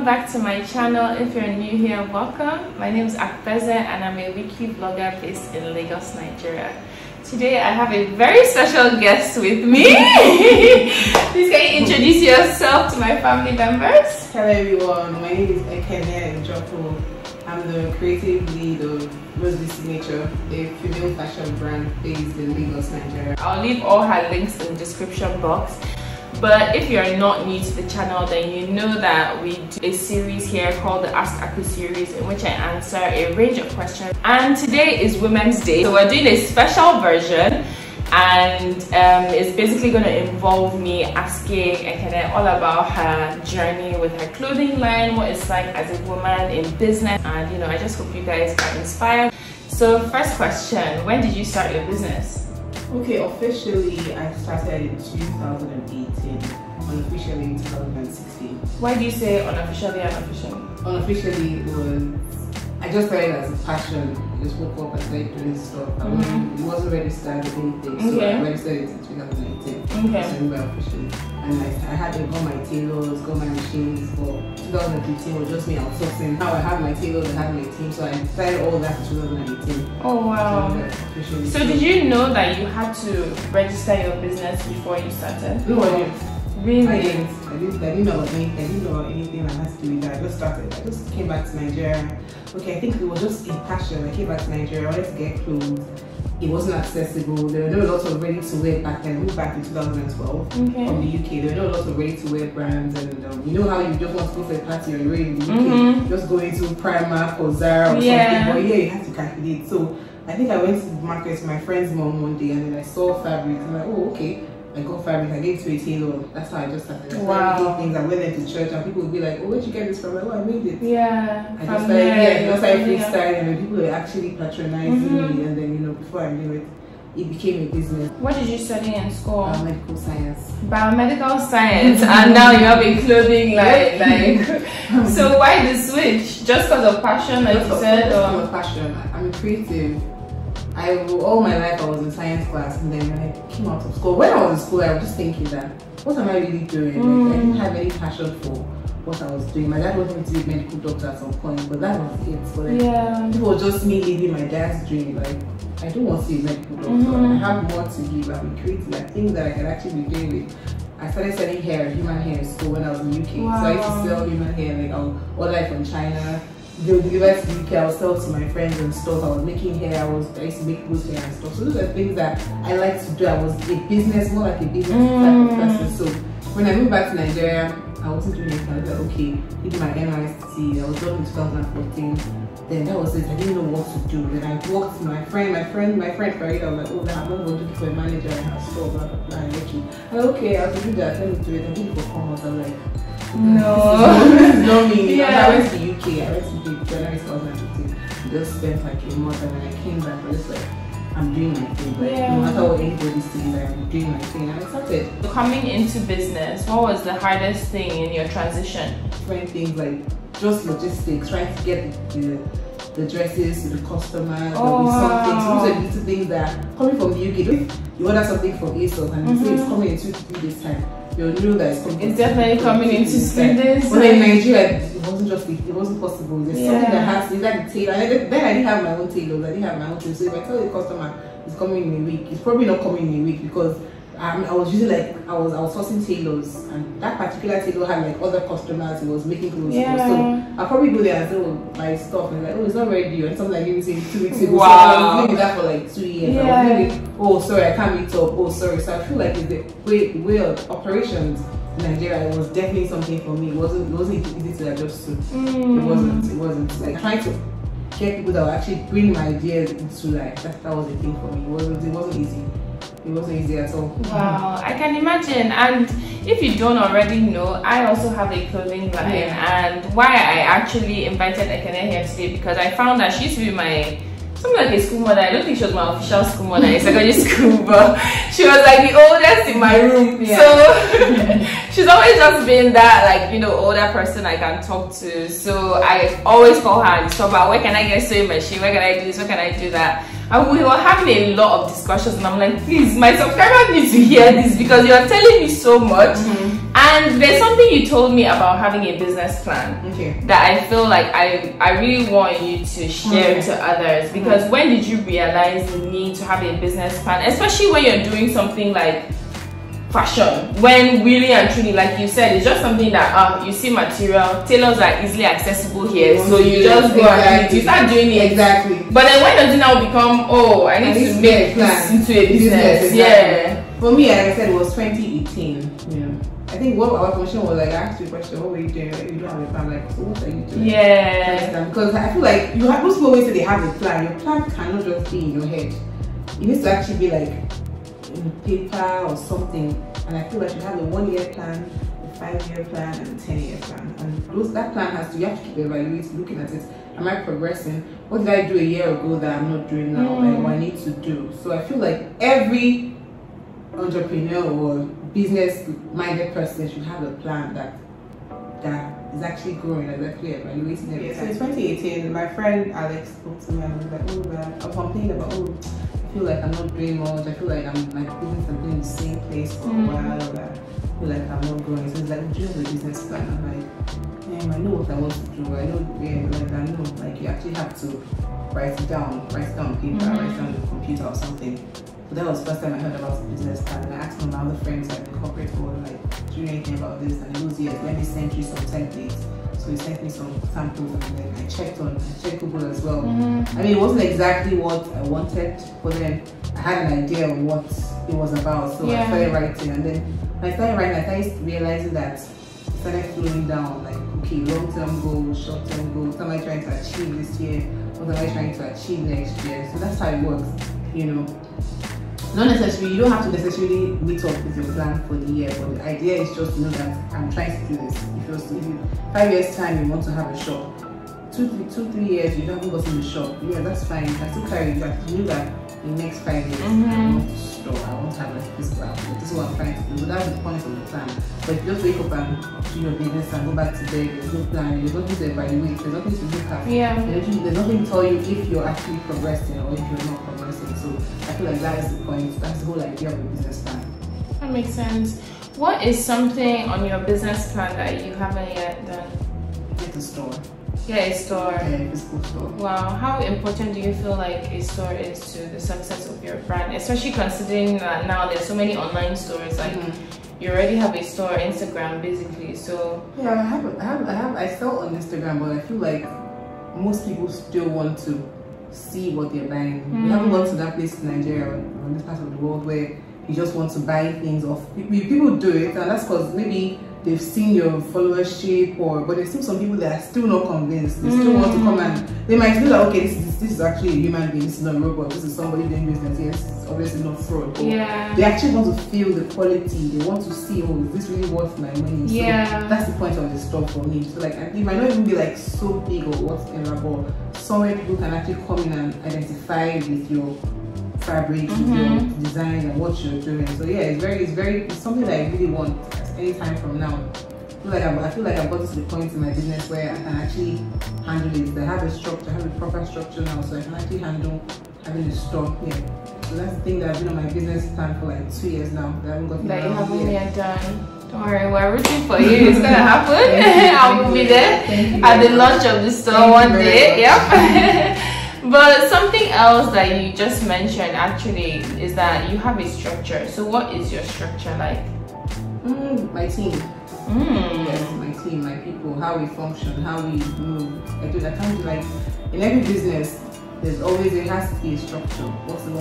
welcome back to my channel. If you're new here, welcome. My name is Akbeze and I'm a weekly vlogger based in Lagos, Nigeria. Today I have a very special guest with me. Please can you introduce yourself to my family members? Hello everyone, my name is Ekene Njoku. I'm the creative lead of Rosely Signature, a female fashion brand based in Lagos, Nigeria. I'll leave all her links in the description box. But if you're not new to the channel, then you know that we do a series here called the Ask Aku series, in which I answer a range of questions. And today is Women's Day, so we're doing a special version, and it's basically going to involve me asking Ekene all about her journey with her clothing line, what it's like as a woman in business, and I just hope you guys are inspired. So first question, when did you start your business? Okay, officially I started in 2018, unofficially in 2016. Why do you say unofficially and officially? Unofficially it was, I just started as a passion. I just woke up and started doing stuff. It wasn't registered or anything, so I registered it in 2019. Okay. So officially. And I had got my tailors, got my machines, but 2015 was just me outsourcing. Now I have my tailors, I have my team, so I started all that in 2018. Oh wow. So did you know that you had to register your business before you started? No, I didn't. Really? I didn't know about anything. I didn't know anything that has to do with that. I just started. I just came back to Nigeria. Okay, I think it was just a passion. I came back to Nigeria, I wanted to get clothes. It wasn't accessible. There were no lots of ready-to-wear back then. I moved back in 2012 from the UK. There were no lots of ready-to-wear brands, and you know how you just want to go for a party and you're in the UK, just go into Primark or Zara or something. But yeah, you have to calculate. So I think I went to the market with my friend's mom one day, and then I saw fabric. I'm like, oh okay. I got fabric, I gave it to a tailor. That's how I just started. Wow. Things. I went there to church and people would be like, oh, where'd you get this from? Like, oh, I made it. Yeah. I just started freestyling, and people were actually patronizing me, and then before I knew it, it became a business. What did you study in school? Biomedical science. Biomedical science, and now you have a clothing line. So why the switch? Just because of passion, like you said? Because of passion. I'm a creative. All my life I was in science class, and then when I came out of school, when I was in school, I was just thinking that, what am I really doing? Like, I didn't have any passion for what I was doing. My dad wanted me to be a medical doctor at some point, but that was it. So like, it was just me living my dad's dream. Like, I don't want to be a medical doctor. I have more to give. I'm creative. I think that I can actually be doing with. I started selling human hair in school when I was in the UK. So I used to sell human hair, like I'll order it from China. They would deliver to the UK, I would sell to my friends and stuff. I was making hair, I used to make clothes hair and stuff. So those are things that I like to do. I was a business, more like a business type of person. So when I moved back to Nigeria, I wasn't doing anything. I was like, okay, did my NYSC, I was done in 2014. Then that was it. I didn't know what to do. Then I walked to my friend Farida. I was like, oh, I'm not going to look for a manager in her store, blah blah blah. I'm like, okay, I'll do that. Let me do it. I did it for commerce. I was like, no, this is not me. I went to the UK. I went to January 2015. Just spent like a month, and when I came back, I was just like, I'm doing my thing. Like, no matter what anybody says, I'm doing my thing. And I started. Coming into business, what was the hardest thing in your transition? Different things like just logistics, trying to get the dresses to the customers. There'll be something. So those are little things that coming from the UK. If you order something from ASOS and you say it's coming in 2 to 3 days time, you'll know that it's coming. It's definitely coming in 2 to 3 days. But in Nigeria, it wasn't possible. There's something that has to be like the tailor. And then I didn't have my own tailors. I didn't have my own tailor. So if I tell the customer it's coming in a week, it's probably not coming in a week because I was using I was sourcing tailors, and that particular tailor had like other customers who was making clothes for. So I'll probably go there and say, oh, my stuff, and like, oh, it's not ready, and something like you say 2 weeks ago. Wow. So I was doing that for like 2 years. I was maybe, oh sorry, I can't meet up, oh sorry. So I feel like the way of operations in Nigeria, it was definitely something for me. It wasn't easy to adjust to. It wasn't like trying to get people that will actually bring my ideas into like that was the thing for me. It wasn't easy. It wasn't easy at all. Wow, I can imagine. And if you don't already know, I also have a clothing line, and why I actually invited Ekene here today, because I found that she used to be something like a school mother. I don't think she was my official school mother in secondary school, but she was like the oldest in my room. So She's always just been that, like, you know, older person I can talk to. So I always call her and talk about, where can I get sewing machine? Where can I do this? Where can I do that? And we were having a lot of discussions, and I'm like, please, my subscribers need to hear this because you are telling me so much. And there's something you told me about having a business plan that I feel like I really want you to share to others, because when did you realize the need to have a business plan, especially when you're doing something like fashion, when really and truly, like you said, it's just something that you see material, tailors are easily accessible here, so you just go and you start doing it. But then when does it now become, oh, I need to make this into a business? Yeah. For me, like I said, it was 2018. I think what our question was, like, I asked you a question, what were you doing? Like, you don't have a plan, like, so what are you doing? Yeah. Because I feel like most people always say they have a plan. Your plan cannot just be in your head. It needs to actually be like in paper or something. And I feel like you have a 1-year plan, a 5-year plan, and a 10-year plan. And that plan has to, you have to keep evaluating, looking at it. Am I progressing? What did I do a year ago that I'm not doing now? Like, what I need to do? So I feel like every entrepreneur or business-minded person should have a plan that is actually growing, that's actually evaluating everything. So in 2018, my friend Alex spoke to me and was like, I was complaining about, I feel like I'm not doing much. I feel like my business has been in the same place for a while. I feel like I'm not growing. So he's like, do you have a business plan? I'm like, I know what I want to do. I know, like, you actually have to write it down on paper, write it down on the computer or something. So that was the first time I heard about the business plan. And I asked one of my other friends, like the corporate world, like, do you know anything about this? And he goes, yes, let me send you some templates. So he sent me some samples, and then I checked Google as well. I mean, it wasn't exactly what I wanted, but then I had an idea of what it was about. So I started writing, and then when I started writing, I started realizing that it started flowing down, like, okay, long-term goals, short-term goals. What am I trying to achieve this year? What am I trying to achieve next year? So that's how it works, you know. Not necessarily, you don't have to necessarily meet up with your plan for the year, but the idea is just to know that I'm trying to do this. If you 5 years time you want to have a shop, 2-3 years you haven't gotten the shop, yeah, that's fine. You can still carry that. You know that in the next 5 years I want to store, I want to have like this plan. This is what I'm trying to do. So that's the point of the plan. But if you just wake up and do your business and go back to bed, there's no plan, there's nothing to evaluate, there's nothing to look at. There's nothing to tell you if you're actually progressing or if you're not progressing. So I feel like that is the point. That's the whole idea of a business plan. That makes sense. What is something on your business plan that you haven't yet done? Get a store. Get a store. Yeah, a physical store. Wow. How important do you feel like a store is to the success of your brand? Especially considering that now there's so many online stores. Like you already have a store, Instagram, basically. So yeah, I sell on Instagram, but I feel like most people still want to see what they're buying. We haven't gone to that place in Nigeria or in this part of the world where you just want to buy things off. People do it, and that's because maybe they've seen your followership, but there's still some people that are still not convinced. They still want to come, and they might feel like, okay, this is actually a human being, this is not a robot, this is somebody doing business. Yes, it's obviously not fraud. But they actually want to feel the quality. They want to see, oh, is this really worth my money? So that's the point of the store for me. So like, it might not even be like so big or whatever, but somewhere people can actually come in and identify with your fabric, with your design and what you're doing. So yeah, it's something that I really want at any time from now. I feel like I've got to the point in my business where I can actually handle it. I have a structure, I have a proper structure now, so I can actually handle having a store here. So that's the thing that I've been on my business plan for like 2 years now. That I haven't gotten that you haven't yet done. Don't worry, we're rooting for you. It's gonna happen. I will be there at the launch of the store one day. Yep. But something else that you just mentioned actually is that you have a structure. So what is your structure like? My team. Yes, my team, my people, how we function, how we move. I can't do like in every business. There has to be a structure.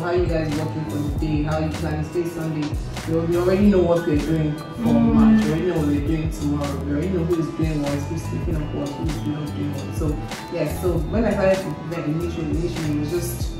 How you guys working for the day? How you planning? Say Sunday. We already know what we're doing for March. We already know what we're doing tomorrow. We already know who is doing what, who's picking up what, who's not doing what. So yeah. So when I started to initially it was just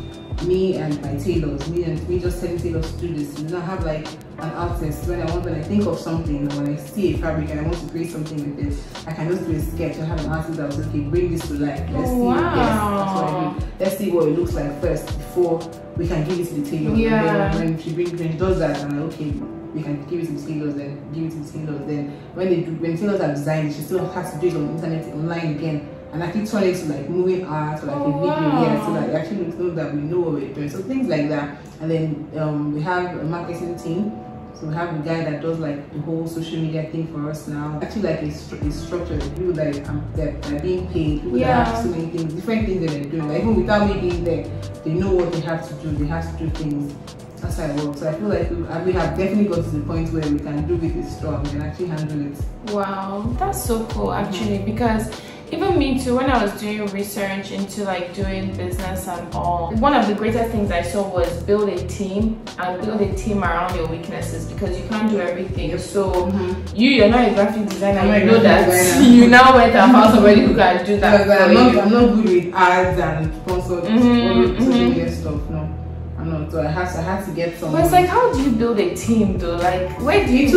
me and my tailors. Me just telling tailors to do this. You know, have like an artist. When I think of something, or when I see a fabric and I want to create something with it, I can just do a sketch and have an artist that will say, okay, bring this to life. Let's see. Yes, that's what I do. Let's see what it looks like first before we can give it to the tailor. Yeah. And then when she does that, I'm like, okay, we can give it to the tailors, then give it to the tailors. Then when tailors have designed, she still has to do it on the internet, online again, and actually turn it to like moving art or like a video, yeah, so that it actually know that we know what we're doing. So things like that. And then we have a marketing team. So we have a guy that does like the whole social media thing for us now. Actually, like it's structured. People that are being paid, people that have so many things, different things that they're doing. Like even without me being there, they know what they have to do. They have to do things. That's how it works. So I feel like we have definitely got to the point where we can do with this store and we can actually handle it. Wow, that's so cool actually, because even me too, when I was doing research into like doing business and all, one of the greatest things I saw was build a team and build a team around your weaknesses, because you can't do everything. So you're not a graphic designer, you know that you now went and found somebody who can do that. I'm not good with ads and sponsored social media stuff, no. I'm not, so I had to get someone. But it's like, how do you build a team though? Like, where do you it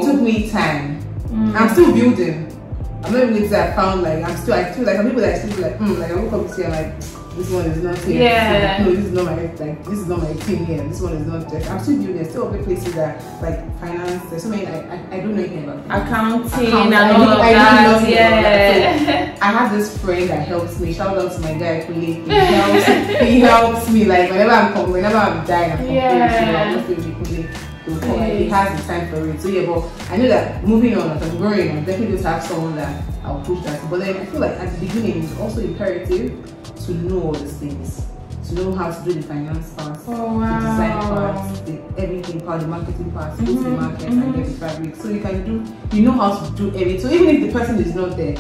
took me time. I'm still building. I'm not even say I found like I feel like some people that I still like like I woke up to see, I'm like, this one is not here. Yeah. No, this is not my team here. This one is not just. I'm still building. There's still other places that like finance. There's so many. I don't know anything about accounting and all of that. Yeah. So I have this friend that helps me. Shout out to my guy Kule. He helps me like whenever I'm dying. I'm complaining. He has the time for it. So yeah, but I know that moving on, as I'm growing, I'm definitely going to have someone that I'll push that. But then I feel like at the beginning it's also imperative to know all these things, to know how to do the finance part, the design part, the everything part, the marketing part, go to the market and get the fabric. So you know how to do everything. So even if the person is not there,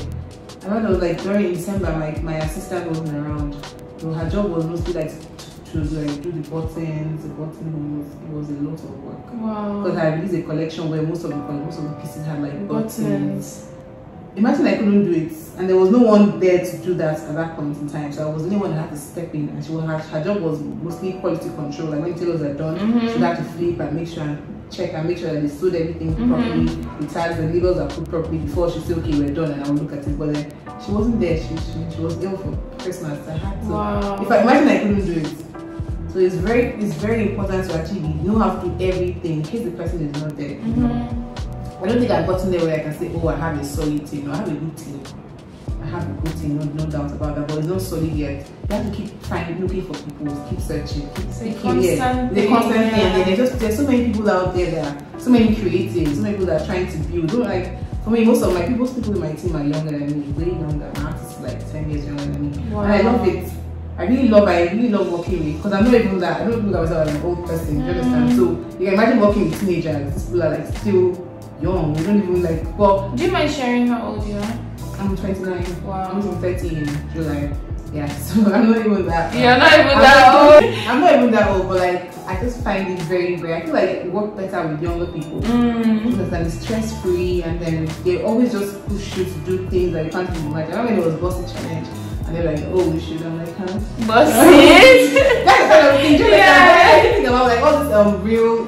I remember like during December, my assistant wasn't around. So her job was mostly like to like do the buttons, the buttonholes. It was a lot of work. Wow. Because I released a collection where most of the pieces had like buttons. Imagine I couldn't do it, and there was no one there to do that at that point in time. So I was the only one that had to step in, and her job was mostly quality control. Like when tailors are done, she had to flip and make sure and check and make sure that they sewed everything properly, the tags and labels are put properly before she said, okay, we're done, and I will look at it. But then she wasn't there. She was ill for Christmas. I had to. If I imagine I couldn't do it. So it's very important to actually know how to do everything in case the person is not there. I don't think I've gotten there where I can say, oh, I have a solid team. No, I have a good team. I have a good team, no doubt about that. But it's not solid yet. You have to keep looking for people, keep searching, keep seeking. The constant thing. And there's so many people out there that are so many creatives, so many people that are trying to build. Like for me, most of my people in my team are younger than me, way younger. My artist is like 10 years younger than me. Wow. And I love it. I really love working with, because I'm not even that, I don't look at myself as an old person, you understand? So you can imagine working with teenagers. These people are like still young, we don't even like, well. Do you mind sharing how old you are? I'm 29. Wow. I'm 30 in July. Yeah, so I'm not even that. You're not even that old. I'm not even that old, but like I just find it very, very. I feel like it works better with younger people because then it's stress free, and then they always just push you to do things that you can't even imagine. I remember when it was Bossy Challenge, and they're like, "Oh, we should." I'm like, "Huh?" Bossy. That's the kind of thing. I think about like all this real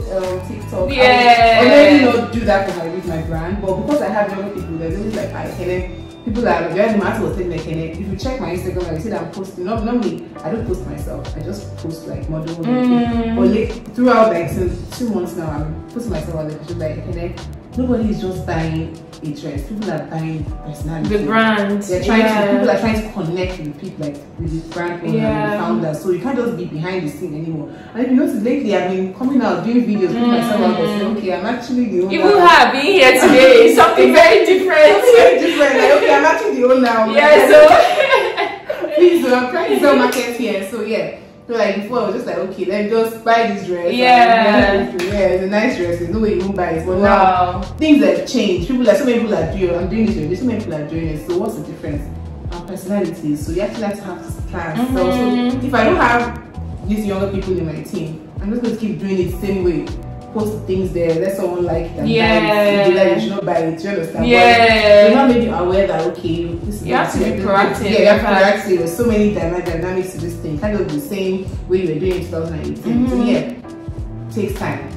TikTok. Yeah. I already not do that with my brand, but because I have younger people, there's always like people that the matter was saying like, if you check my Instagram, you see that I'm posting. Normally, I don't post myself. I just post like models. But like, throughout like since 2 months now, I'm posting myself on the picture like, nobody is just buying a dress. People are buying personality. The brand. They're trying people are trying to connect with people, like with the brand owner and the founder. So you can't just be behind the scene anymore. And if you notice lately, I've been coming out doing videos, putting myself out and saying, okay, I'm actually the owner. Even her being here today is something very different. Very different. Like, okay, I'm actually the owner. Yeah, so please, so I'm trying to sell market here. So yeah. So like before, I was just like, okay, let me just buy this dress. Yeah, it's a nice dress. There's no way you won't buy it. But now things have changed. So many people are doing. I'm doing this. So many people are doing it. So what's the difference? Our personalities. So you actually have to have this class. So if I don't have these younger people in my team, I'm just going to keep doing it the same way. Post things there, let someone like it and buy it. Like you should not buy it, you understand? Yeah. But you're not maybe aware that okay, this is you have to be proactive. Yeah, you have to be proactive. There's so many dynamics to this thing. Kind of the same way you were doing in 2018. So yeah, it takes time.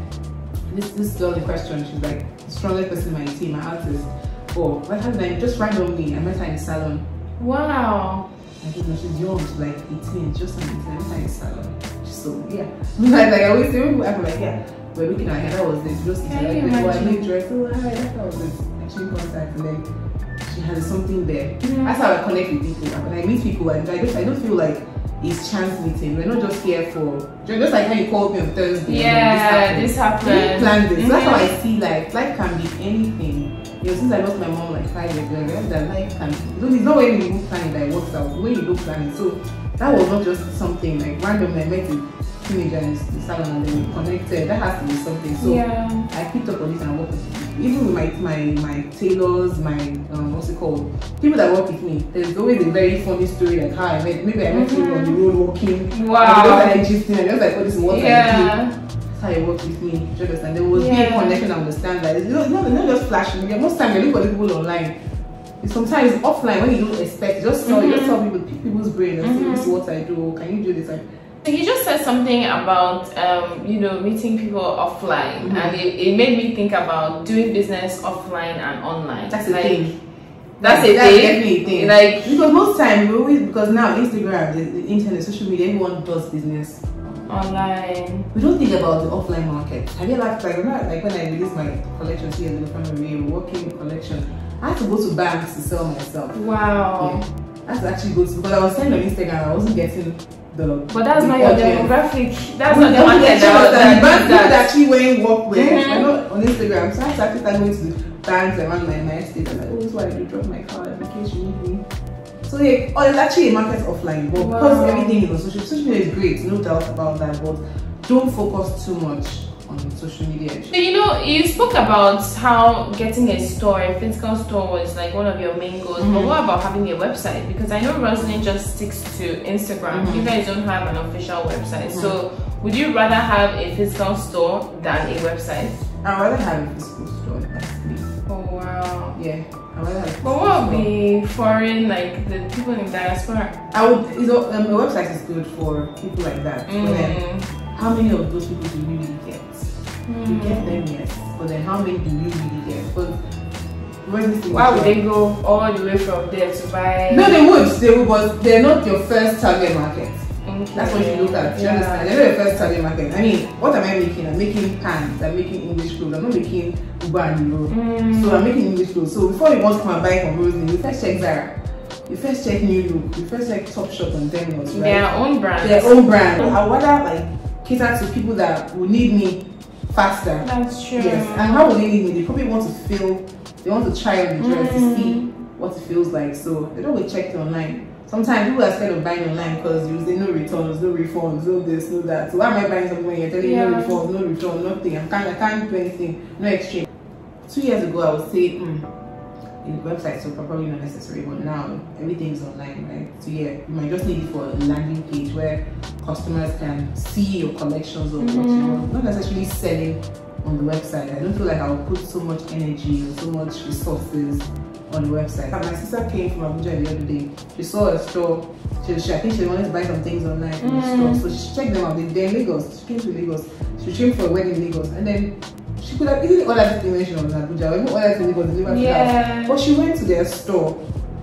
This girl in question, she's like the strongest person in my team, my artist. Oh, what happened? I just randomly I met her in the salon. Wow. I don't know, she's young, she's like 18, just 18, I met her in the salon. She's so yeah. Like I always say, I'm like, yeah. we're looking at her. That was it. Just Can you like, I imagine? made dress. Oh, hi, that was it. Actually contact, and then she has something there. Mm. That's how I connect with people. When I meet people, I don't feel like it's chance meeting. We're not just here for just like when you called me on Thursday. Yeah, this happened. We planned this. So that's how I see life. Life can be anything. You know, since I lost my mom like 5 years ago, I realized that life can be. It's not when you plan it that it works out. When you don't plan it. So that was not just something like random. I met a teenager in the salon and then we connected. That has to be something. So Yeah. I picked up on it and I worked with people. Even with my tailors, my what's it called? People that work with me. There's always a very funny story like how I met. Maybe I met you on the road walking. Wow. And I was like and I was like, oh, this is what I do. Yeah. That's how it works with me. Do you understand? There was be a connection. I understand that it's not just flashing. Most times you look for people online. It's sometimes offline when you don't expect. Just tell people's brain and say, this is what I do. Can you do this? So you just said something about meeting people offline, and it made me think about doing business offline and online. That's the thing. That's definitely a thing. Like, because most time because now Instagram, the internet, social media, everyone does business online. We don't think about the offline market. Have you like when I released my collection here in the family, working collection, I had to go to banks to sell myself. Wow. Yeah. That's actually good because I was selling on Instagram. I wasn't getting but that's not your demographic. That's not the market that banks that actually went work with. We're not on Instagram. So I started going to the banks around my estate. I'm like, oh, this is why I do drop my card in case you need me. So yeah, it's actually a market offline, but because everything is on social media is great, no doubt about that. But don't focus too much on social media. So you spoke about how getting a physical store was like one of your main goals. But what about having a website? Because I know Roslyn just sticks to Instagram. You guys don't have an official website. So would you rather have a physical store than a website? I'd rather have a physical store, actually. Oh wow. Yeah. But what would be foreign, like the people in diaspora? I would. A website is good for people like that. But then, how many of those people do you really get? You get them, yes. But then, how many do you really get? But why would they go all the way from there to buy? No, they would, but they're not your first target market. Okay. That's what you look at. Do you understand? They're not your first target market. I mean, what am I making? I'm making pants. I'm making English clothes. I'm not making Uber and Euro. So I'm making English clothes. So before you want to come and buy from Roslyn, you first check Zara. You first check New Look. You first check Topshop and Domino's, right? Their own brand. Their own brand. I would rather cater to people that will need me faster. That's true. Yes. And how will they need me? They probably want to they want to try on the dress to see what it feels like. So they don't check it online. Sometimes people are scared of buying online because you say no returns, no refunds, no this, no that. So why am I buying something when you're telling me no refunds, no return, nothing? I can't do anything, no exchange. 2 years ago, I would say, in websites so probably not necessary, but now everything's online, right? So yeah, you might just need it for a landing page where customers can see your collections of what you want, not necessarily selling on the website. I don't feel like I will put so much energy and so much resources on the website. My sister came from Abuja the other day. She saw a store. I think she wanted to buy some things online from the store. So she checked them out. They're in Lagos. She came to Lagos. She came for a wedding in Lagos. And then she could have easily ordered this dimension on Abuja or even ordered to Lagos delivered to her. But she went to their store.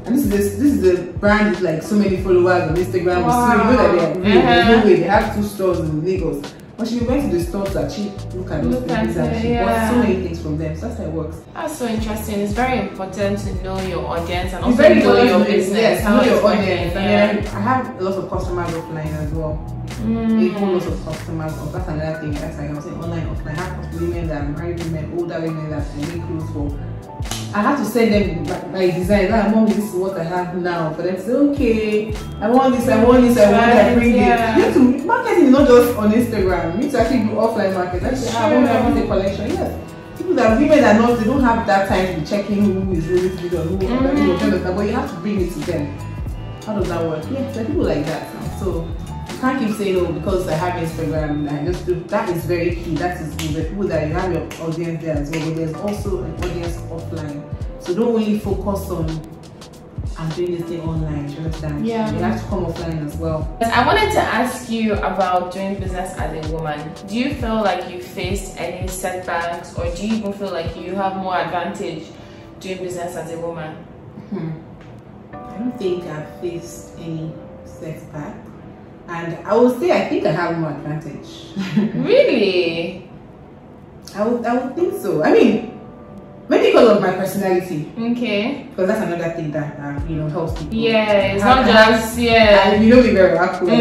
And this is the brand with like so many followers on Instagram. So you know that they are real. There's no way they have 2 stores in Lagos. But she went to the store to actually look at those things and she bought so many things from them. So that's how it works. That's so interesting. It's very important to know your audience and also know your business. Yes, know your audience. And then I have a lot of customers offline as well. A whole lot of customers. That's another thing. That's like I'm saying online, offline. I have women that are married women, older women that I make clothes for. I have to send them my design. Like, Mom, this is what I have now. For them to say, okay, I want this, I bring it. You have to, marketing is not just on Instagram. You need to actually do offline marketing. Actually, I want the collection. Yes. People that women are not, they don't have that time to be checking who is really good or who, but you have to bring it to them. How does that work? Yeah, there are people like that now. So you can't keep saying, oh, because I have Instagram, I just do. That is very key. That is good. The people that you have your audience there as well, but there's also an audience offline. So don't only focus on I'm doing this thing online. Do you understand? Yeah. You have to come offline as well. I wanted to ask you about doing business as a woman. Do you feel like you faced any setbacks, or do you even feel like you have more advantage doing business as a woman? I don't think I've faced any setback. And I would say I think I have more advantage. Really? I would think so. I mean, maybe because of my personality. Okay. Because that's another thing that helps people. Yeah, it's not just You know me very well. Of course.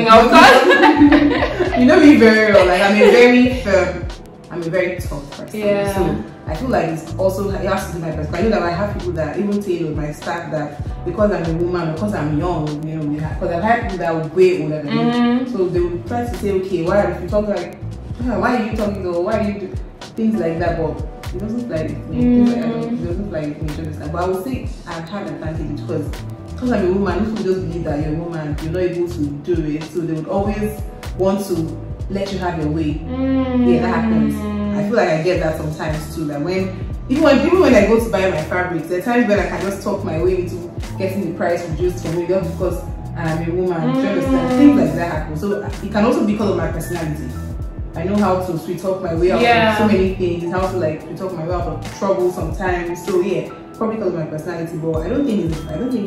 You know me very well. Like I'm a very firm. I'm a very tough person. Yeah. So I feel like it has to do my best. I know that I have people that even say with my staff that because I'm a woman, because I'm young, because I've had people that are way older than me. So they will try to say, okay, if you talk like, why are you talking though? Why do you do things like that? But it doesn't like me. It doesn't like me to understand. But I would say I've had advantage because I'm a woman. People just believe that you're a woman, you're not able to do it. So they would always want to let you have your way. Yeah, that happens. I feel like I get that sometimes too. That even when I go to buy my fabrics, there are times when I can just talk my way into getting the price reduced for me just because I'm a woman. Do you understand? Things like that happen. So it can also be because of my personality. I know how to sweet talk my way out of so many things. How to like sweet talk my way out of trouble sometimes. So yeah, probably because of my personality. But I don't think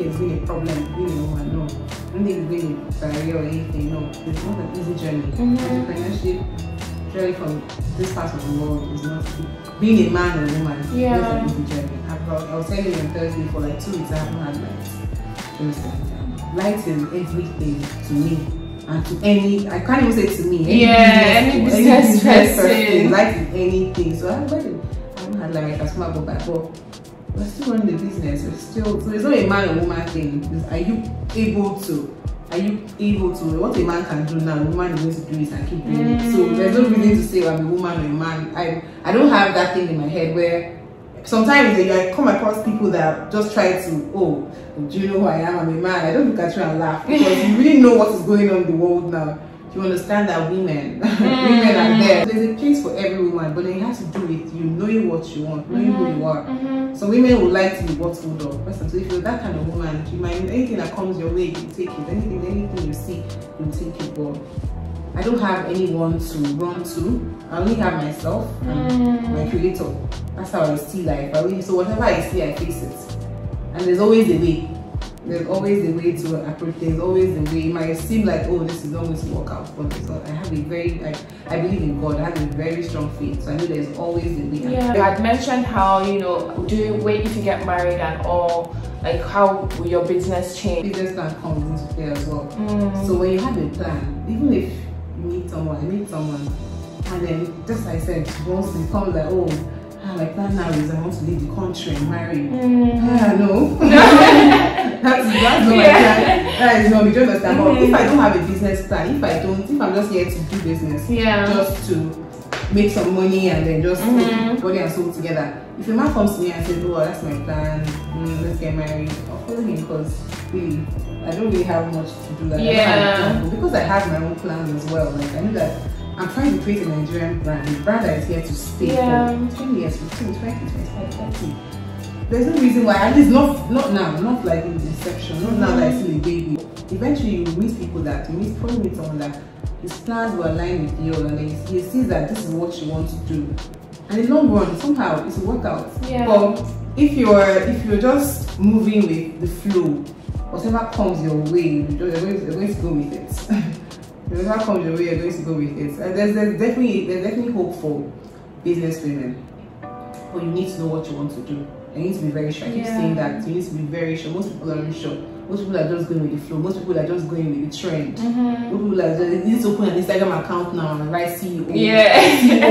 it's been a problem being a woman. No, I don't think it's been a barrier or anything. No, it's not an easy journey. Entrepreneurship, journey from this part of the world is not being a man or a woman. It's an easy journey. I was telling you on Thursday for like 2 weeks I haven't had lights. Light is everything to me. And to I can't even say to me. Any business person. Light is anything. So I haven't had like my customer go back. But we're still running the business. So it's not a man or woman thing. Are you able to? What a man can do now, a woman is going to do it and keep doing it. So there's no reason to say I'm a woman or a man. I don't have that thing in my head where sometimes I come across people that just try to, do you know who I am? I'm a man. I don't look at you and laugh because you really know what is going on in the world now. You understand that women, women are there. There's a place for every woman, but then it has to do with you knowing what you want, knowing who you are. So women would like to be bottled up. So if you're that kind of woman, you might anything that comes your way, you take it. Anything you see, you take it. But I don't have anyone to run to. I only have myself and my creator. That's how I see life. So whatever I see, I face it. And there's always a way. There's always a way to approach. There's always a way. It might seem like, this is not going to work out, but I have I believe in God. I have a very strong faith, so I know there's always a way. Yeah, you had mentioned how if you get married and all, like how will your business change? Business plan comes into play as well. So when you have a plan, even if you meet someone, and then just like I said, once it comes like, my plan now is I want to leave the country and marry. No. That's not my plan. That is not me. Do you understand? But if I don't have a business plan, if I'm just here to do business, just to make some money and then just put body and soul together. If a man comes to me and says, that's my plan, let's get married, I'll follow him because really, I don't really have much to do. Because I have my own plans as well. Like I know that I'm trying to create a Nigerian brand, a brand that is here to stay for 10 years, 15, 20, 25, 30. There's no reason why, at least not now, not like in inception, not now that I see a baby. Eventually you meet people probably meet someone that his plans will align with yours and he sees that this is what you want to do. And in the long run, somehow it's a workout. But if you're just moving with the flow, whatever comes your way, you're going to go with it. Whatever comes your way, you're going to go with it. And there's definitely hope for business women. But you need to know what you want to do. And you need to be very sure. I keep saying that. You need to be very sure. Most people are unsure. Most people are just going with the flow. Most people are just going with the trend. Most people are just, you need to open an Instagram account now and write CEO. CEO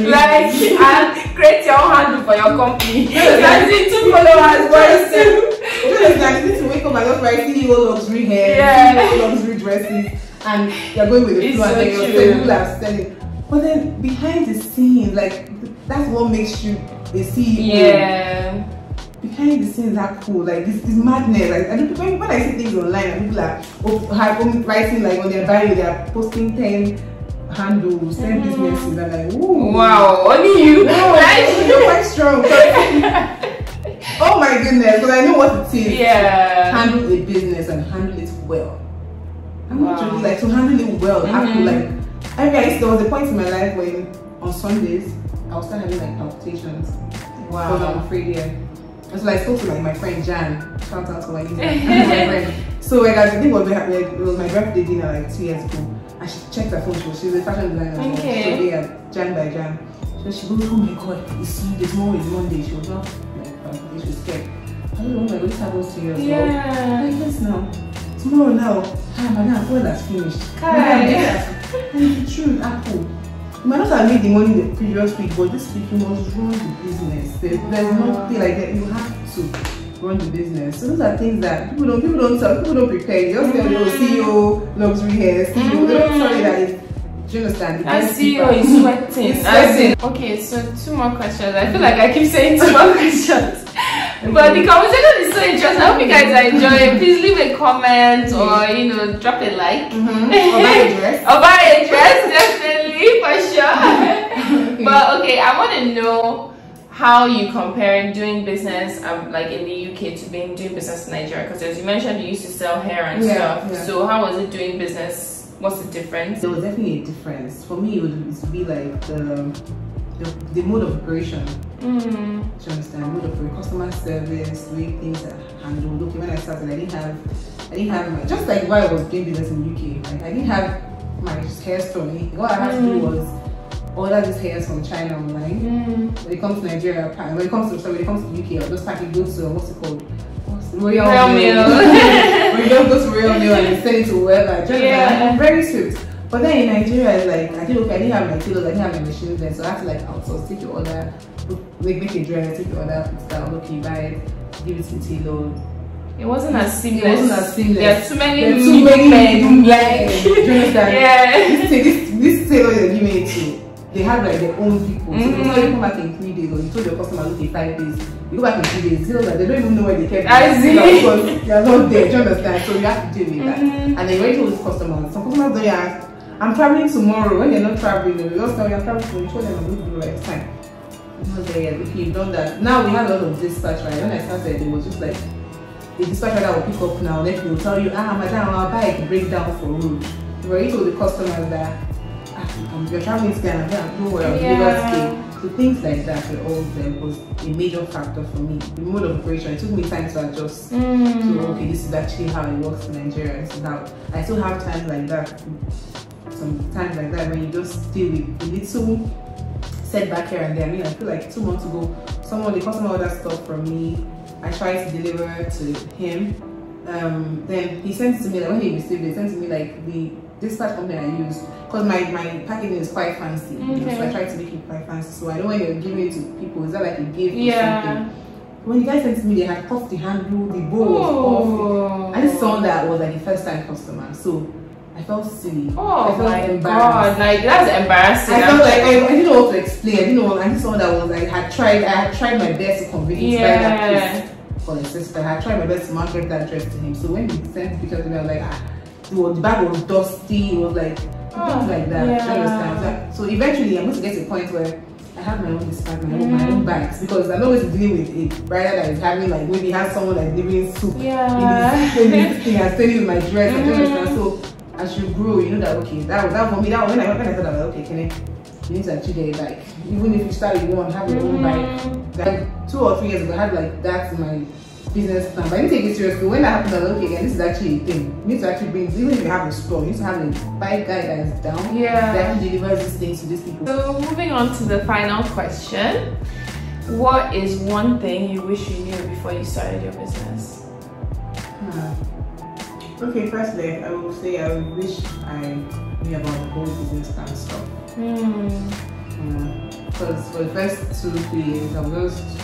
luxury. And create your own handle for your company. That's it, 2 followers, very soon. You need to wake up and just write CEO luxury hair, CEO luxury dresses. And you're going with the flow and then you're people are selling. But then behind the scenes, like that's what makes you a CEO. Behind the scenes are cool, like this madness. Like, when I see things online and people are writing like on their bio, they are posting 10 handles, 10 businesses, and like, ooh. Wow, only you. No, you're quite strong. Oh my goodness, because I know what it is. Handle a business and handle it well. I'm not joking, like to handle it well, I have to like, there was a point in my life when on Sundays, I was start having like palpitations. Because I'm afraid, And so I spoke to like my friend Jan, shout out to my friend. So like I think it was my birthday dinner like 2 years ago. And she checked her phone, she's a fashion designer. So Jan by Jan. So she goes, oh my God, it's Sunday, tomorrow is Monday. She was not like, she was scared. I don't know, oh my God, this happens to you as well. Like, yes, now. Tomorrow now, madam, all that's finished. And the truth, Apple. You might not have made the money the previous week, but this week you must run the business. There's nothing like that. You have to run the business. So those are things that people don't tell, people don't prepare. You just tell CEO, luxury hair, CEO. They don't tell you that it's, do you understand? I see you is sweating. Okay, so 2 more questions. I feel like I keep saying 2 more questions. But the conversation is so interesting. I hope you guys are enjoying. Please leave a comment or drop a like. Or buy a dress. Or buy a dress, definitely, for sure. But okay, I want to know how you compare doing business like in the UK to doing business in Nigeria. Because as you mentioned, you used to sell hair and stuff. Yeah. So how was it doing business? What's the difference? There was definitely a difference. For me, it would be like the mode of operation. Do you understand? Mode of customer service, the way things are handled. Okay, when I started, I didn't have my, just like while I was doing business in the UK, like I didn't have my hair store. What I had to do was order these hairs from China online. When it comes to Nigeria, when it comes to the UK, I'll just pack it, go to what's it called? Royal Mail. We don't go to Royal Mail and send it to whoever. I'm very swift. But then in Nigeria, like I didn't have my tailors, I didn't have my machines then, so I had to like outsource, take your order, make a dress, take your order, put it down, okay, buy it, give it to the tailor. It wasn't as seamless. It wasn't as seamless. There are too many men. Like, do you understand? This tailor you're giving it to, they have like their own people. So you come back in 3 days, or you told your customer, okay, 5 days. You go back in 3 days, they don't even know where they kept it. Because they are not there, do you understand? So you have to deal with that. And then you already told this customers. Some customers don't ask, I'm traveling tomorrow. When they're not traveling, they just tell you I'm traveling tomorrow. You told them I'm going to do like time. I'm not there yet. Okay, you've done that. Now we have a lot of dispatch, right? When I started, it was just like the dispatch rider will pick up now, then they will tell you, madam, our bike break down for road. You already told the customers that you're traveling to Ghana, don't worry, I'll deliver today. So things like that were all there, was a major factor for me. The mode of operation, it took me time to adjust. So okay, this is actually how it works in Nigeria. This is how I still have times like that. Some times like that when you just deal with a little setback here and there. I mean, I feel like 2 months ago, the customer ordered stuff from me. I tried to deliver to him. Then he sent it to me, like when he received it, he sent to me like the dispatch company I use, because my packaging is quite fancy. So I tried to make it quite fancy. So I know when you're giving it to people, is that like a gift or something? When the guy sent to me, they had cut the handle, the bowl was off. I just saw that was like a first time customer. So I felt silly. I felt embarrassed. God, like that's embarrassing. I felt like I didn't know what to explain. I didn't know. I just saw that was like I had tried my best to convince him to buy that piece for his sister. I had tried my best to market that dress to him. So when he sent pictures to me, I was like, the bag was dusty. It was like things like that. Do you understand? So eventually, I'm going to get to a point where I have my own dispatch, my own bags, because I'm always dealing with a rider that is having like maybe has someone like delivering soup in this thing and staying with my dress. Do you understand? So as you grow, you know that okay, that for me, that when I thought about okay, Kenny, you need to actually get a bike. Even if you start with one, have your own bike. Like 2 or 3 years ago, I had like that in my business plan. But I didn't take it seriously. When that happened, I was like, okay, again, this is actually a thing. You need to actually bring, even if you have a store, you need to have a bike guy that is down. That actually delivers these things to these people. So moving on to the final question. What is one thing you wish you knew before you started your business? Okay, firstly, I will say I wish I knew about the whole business plan stuff. Because for the first 2-3 years, I was just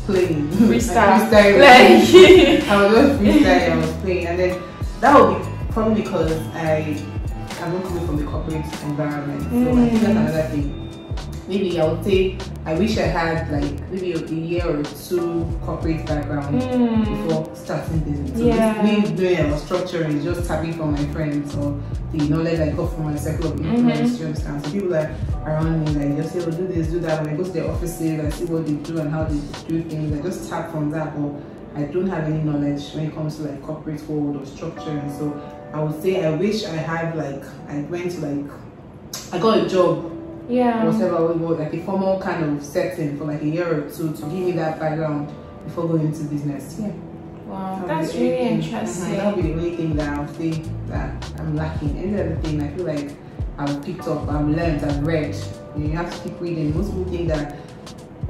playing. Freestyle. I was just freestyling, I was playing. And then that would be probably because I'm not coming from the corporate environment. So I think that's another thing. Maybe I would say I wish I had like maybe a year or 2 corporate background before starting business. So this me doing a structuring is just tapping from my friends or the knowledge I got from my circle of influence. You understand? So people that around me like just say, oh, do this, do that. When I go to their offices, I see what they do and how they do things. I just tap from that. But I don't have any knowledge when it comes to like corporate world or structuring. So I would say I wish I had like I got a job. Whatever, like a formal kind of setting for like a year or 2 to give me that background before going into business. Wow, that's really interesting. That would be the only thing that I would say that I'm lacking. Any other thing, I feel like I've picked up, I've learned, I've read. You have to keep reading. Most people think that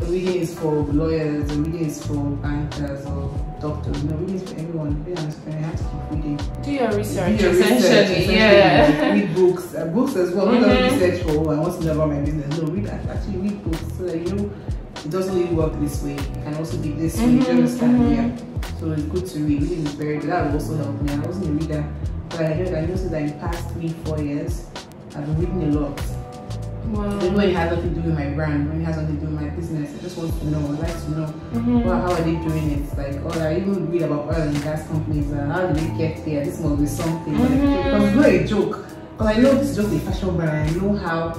reading is for lawyers, or reading is for bankers or doctors. No, reading is for everyone. You have to keep reading. Do your research, Do your essentially. Yeah. Read books, books as well. Not just research for, oh, I want to know about my business. No, actually read books so that you know it doesn't really work this way. It can also be this way. You understand? Yeah. So it's good to read. Reading is very good. That will also help me. I wasn't a reader, but I noticed that in the past 3-4 years, I've been reading a lot. Wow. Even when it has nothing to do with my brand, when it has nothing to do with my business, I just want to know. I like to know how are they doing it. Like, oh, I even read about oil and gas companies. How do they get there? This must be something. Because it's not a joke. Because I know this is just a fashion brand. I know how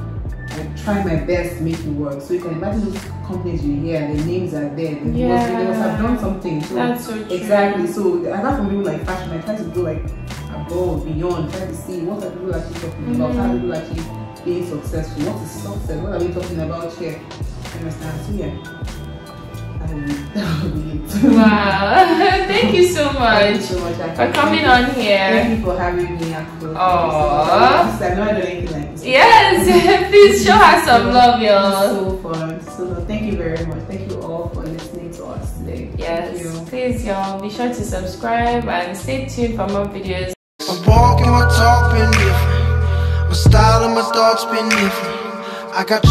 I try my best to make it work. So you can imagine those companies you hear, the names are there. They must have done something. So that's so true. Exactly. So apart from people like fashion, I try to go like above, beyond, try to see what are people actually talking about, how people actually being successful. What is success? What are we talking about here? You understand? So yeah. That will be it. Wow. Thank you so much. Thank you so much for coming on here. Thank you for having me. Aww. I've never done anything like this. Yes. Please show her some love, y'all. So fun. So thank you very much. Thank you all for listening to us today. Yes. Please, y'all, be sure to subscribe and stay tuned for more videos. My walk and my talk been different. My style and my thoughts been different. I got you.